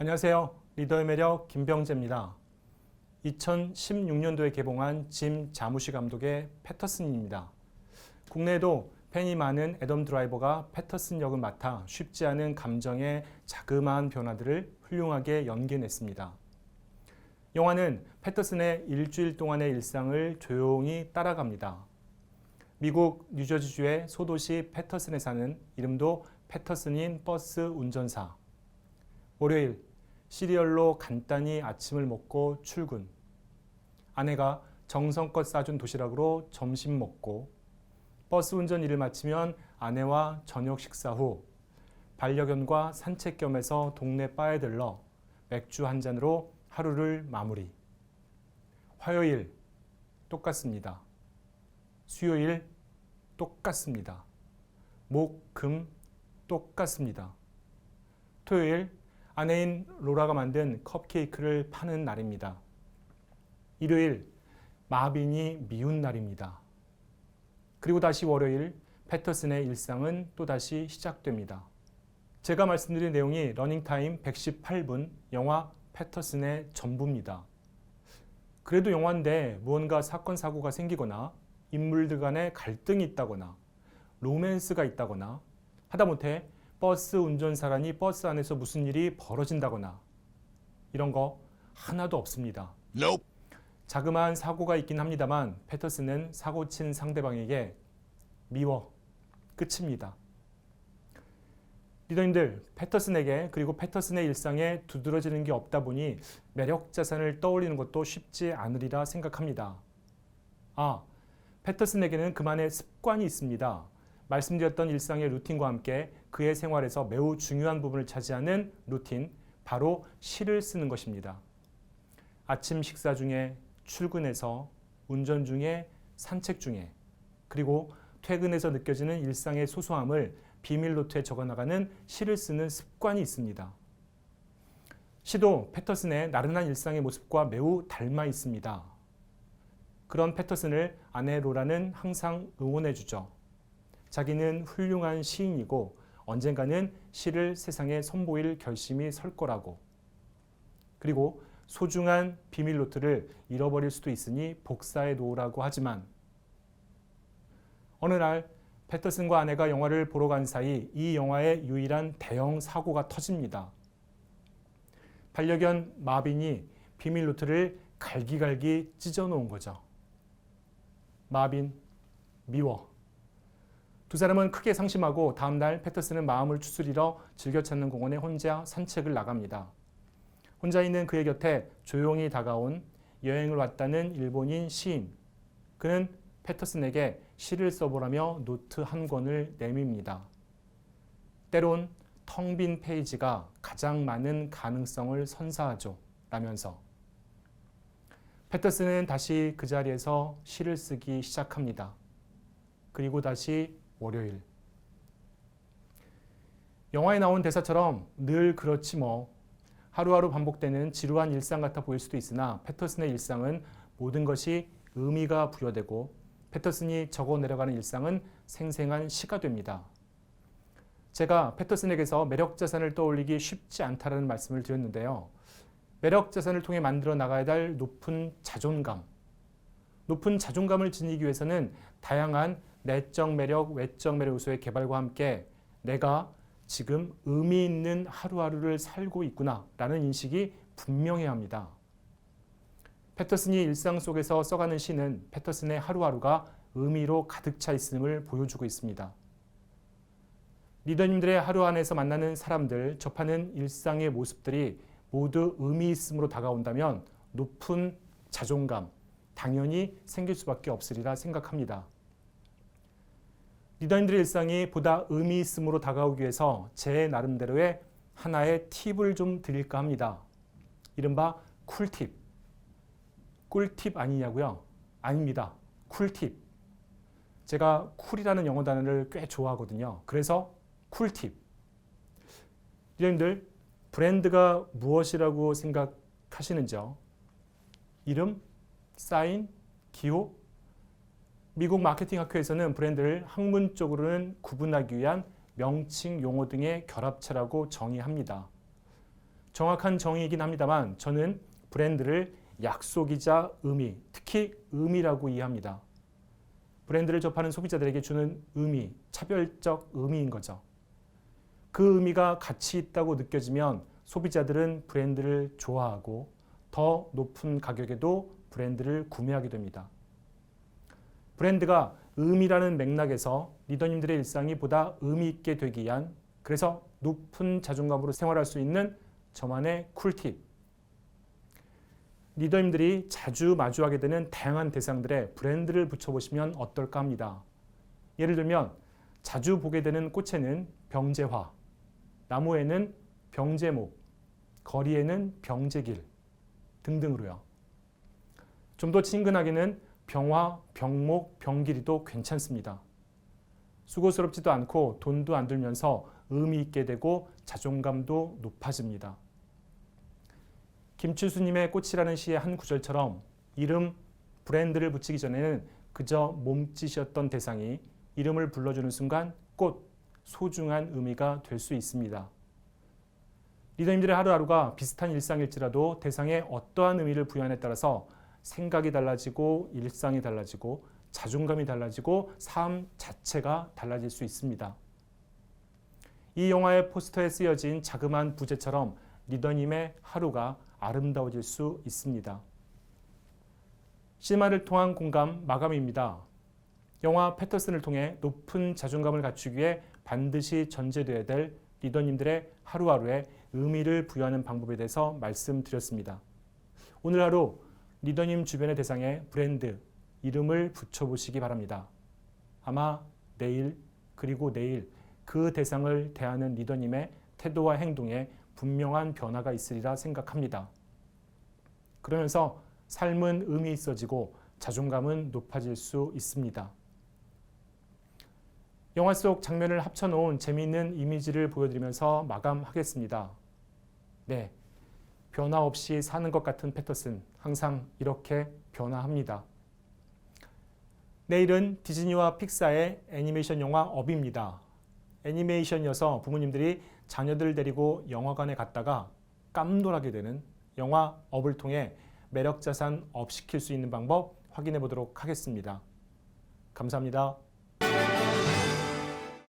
안녕하세요. 리더의 매력 김병재입니다. 2016년도에 개봉한 짐 자무시 감독의 패터슨입니다. 국내에도 팬이 많은 애덤 드라이버가 패터슨 역을 맡아 쉽지 않은 감정의 자그마한 변화들을 훌륭하게 연기해냈습니다. 영화는 패터슨의 일주일 동안의 일상을 조용히 따라갑니다. 미국 뉴저지주의 소도시 패터슨에 사는 이름도 패터슨인 버스 운전사. 월요일 시리얼로 간단히 아침을 먹고 출근. 아내가 정성껏 싸준 도시락으로 점심 먹고 버스 운전 일을 마치면 아내와 저녁 식사 후 반려견과 산책 겸해서 동네 바에 들러 맥주 한 잔으로 하루를 마무리. 화요일 똑같습니다. 수요일 똑같습니다. 목, 금 똑같습니다. 토요일 아내인 로라가 만든 컵케이크를 파는 날입니다. 일요일 마빈이 미운 날입니다. 그리고 다시 월요일 패터슨의 일상은 또다시 시작됩니다. 제가 말씀드린 내용이 러닝타임 118분 영화 패터슨의 전부입니다. 그래도 영화인데 무언가 사건 사고가 생기거나 인물들 간에 갈등이 있다거나 로맨스가 있다거나 하다못해 버스 운전사라니 버스 안에서 무슨 일이 벌어진다거나 이런 거 하나도 없습니다. Nope. 자그마한 사고가 있긴 합니다만 패터슨은 사고친 상대방에게 미워, 끝입니다. 리더님들, 패터슨에게 그리고 패터슨의 일상에 두드러지는 게 없다 보니 매력 자산을 떠올리는 것도 쉽지 않으리라 생각합니다. 패터슨에게는 그만의 습관이 있습니다. 말씀드렸던 일상의 루틴과 함께 그의 생활에서 매우 중요한 부분을 차지하는 루틴, 바로 시를 쓰는 것입니다. 아침 식사 중에, 출근해서, 운전 중에, 산책 중에, 그리고 퇴근해서 느껴지는 일상의 소소함을 비밀 노트에 적어나가는 시를 쓰는 습관이 있습니다. 시도 패터슨의 나른한 일상의 모습과 매우 닮아 있습니다. 그런 패터슨을 아내 로라는 항상 응원해주죠. 자기는 훌륭한 시인이고 언젠가는 시를 세상에 선보일 결심이 설 거라고. 그리고 소중한 비밀 노트를 잃어버릴 수도 있으니 복사해 놓으라고 하지만 어느 날 패터슨과 아내가 영화를 보러 간 사이 이 영화의 유일한 대형 사고가 터집니다. 반려견 마빈이 비밀 노트를 갈기갈기 찢어 놓은 거죠. 마빈, 미워. 두 사람은 크게 상심하고 다음날 패터슨은 마음을 추스리러 즐겨 찾는 공원에 혼자 산책을 나갑니다. 혼자 있는 그의 곁에 조용히 다가온 여행을 왔다는 일본인 시인. 그는 패터슨에게 시를 써보라며 노트 한 권을 내밉니다. 때론 텅 빈 페이지가 가장 많은 가능성을 선사하죠. 라면서. 패터슨은 다시 그 자리에서 시를 쓰기 시작합니다. 그리고 다시 월요일. 영화에 나온 대사처럼 늘 그렇지 뭐. 하루하루 반복되는 지루한 일상 같아 보일 수도 있으나 패터슨의 일상은 모든 것이 의미가 부여되고 패터슨이 적어 내려가는 일상은 생생한 시가 됩니다. 제가 패터슨에게서 매력 자산을 떠올리기 쉽지 않다는 말씀을 드렸는데요. 매력 자산을 통해 만들어 나가야 할 높은 자존감. 높은 자존감을 지니기 위해서는 다양한 내적 매력, 외적 매력 요소의 개발과 함께 내가 지금 의미 있는 하루하루를 살고 있구나 라는 인식이 분명해야 합니다. 패터슨이 일상 속에서 써가는 시는 패터슨의 하루하루가 의미로 가득 차 있음을 보여주고 있습니다. 리더님들의 하루 안에서 만나는 사람들, 접하는 일상의 모습들이 모두 의미 있음으로 다가온다면 높은 자존감, 당연히 생길 수밖에 없으리라 생각합니다. 리더님들의 일상이 보다 의미 있음으로 다가오기 위해서 제 나름대로의 하나의 팁을 좀 드릴까 합니다. 이른바 쿨팁. 꿀팁 아니냐고요? 아닙니다. 쿨팁. 제가 쿨이라는 영어 단어를 꽤 좋아하거든요. 그래서 쿨팁. 리더님들, 브랜드가 무엇이라고 생각하시는지요? 이름, 사인, 기호? 미국 마케팅 학회에서는 브랜드를 학문적으로는 구분하기 위한 명칭, 용어 등의 결합체라고 정의합니다. 정확한 정의이긴 합니다만 저는 브랜드를 약속이자 의미, 특히 의미라고 이해합니다. 브랜드를 접하는 소비자들에게 주는 의미, 차별적 의미인 거죠. 그 의미가 가치 있다고 느껴지면 소비자들은 브랜드를 좋아하고 더 높은 가격에도 브랜드를 구매하게 됩니다. 브랜드가 의미라는 맥락에서 리더님들의 일상이 보다 의미 있게 되기 위한, 그래서 높은 자존감으로 생활할 수 있는 저만의 쿨팁. 리더님들이 자주 마주하게 되는 다양한 대상들의 브랜드를 붙여보시면 어떨까 합니다. 예를 들면 자주 보게 되는 꽃에는 병재화, 나무에는 병재목, 거리에는 병재길 등등으로요. 좀 더 친근하게는 병화, 병목, 병길이도 괜찮습니다. 수고스럽지도 않고 돈도 안 들면서 의미 있게 되고 자존감도 높아집니다. 김칠수님의 꽃이라는 시의 한 구절처럼 이름, 브랜드를 붙이기 전에는 그저 몸짓이었던 대상이 이름을 불러주는 순간 꽃, 소중한 의미가 될 수 있습니다. 리더님들의 하루하루가 비슷한 일상일지라도 대상에 어떠한 의미를 부여하느냐에 따라서 생각이 달라지고 일상이 달라지고 자존감이 달라지고 삶 자체가 달라질 수 있습니다. 이 영화의 포스터에 쓰여진 자그마한 부제처럼 리더님의 하루가 아름다워질 수 있습니다. 시네마를 통한 공감 마감입니다. 영화 패터슨을 통해 높은 자존감을 갖추기 위해 반드시 전제되어야 될 리더님들의 하루하루에 의미를 부여하는 방법에 대해서 말씀드렸습니다. 오늘 하루 리더님 주변의 대상에 브랜드, 이름을 붙여보시기 바랍니다. 아마 내일 그리고 내일 그 대상을 대하는 리더님의 태도와 행동에 분명한 변화가 있으리라 생각합니다. 그러면서 삶은 의미 있어지고 자존감은 높아질 수 있습니다. 영화 속 장면을 합쳐놓은 재미있는 이미지를 보여드리면서 마감하겠습니다. 네, 변화 없이 사는 것 같은 패터슨, 항상 이렇게 변화합니다. 내일은 디즈니와 픽사의 애니메이션 영화 업입니다. 애니메이션이어서 부모님들이 자녀들 데리고 영화관에 갔다가 깜놀하게 되는 영화 업을 통해 매력자산 업시킬 수 있는 방법 확인해 보도록 하겠습니다. 감사합니다.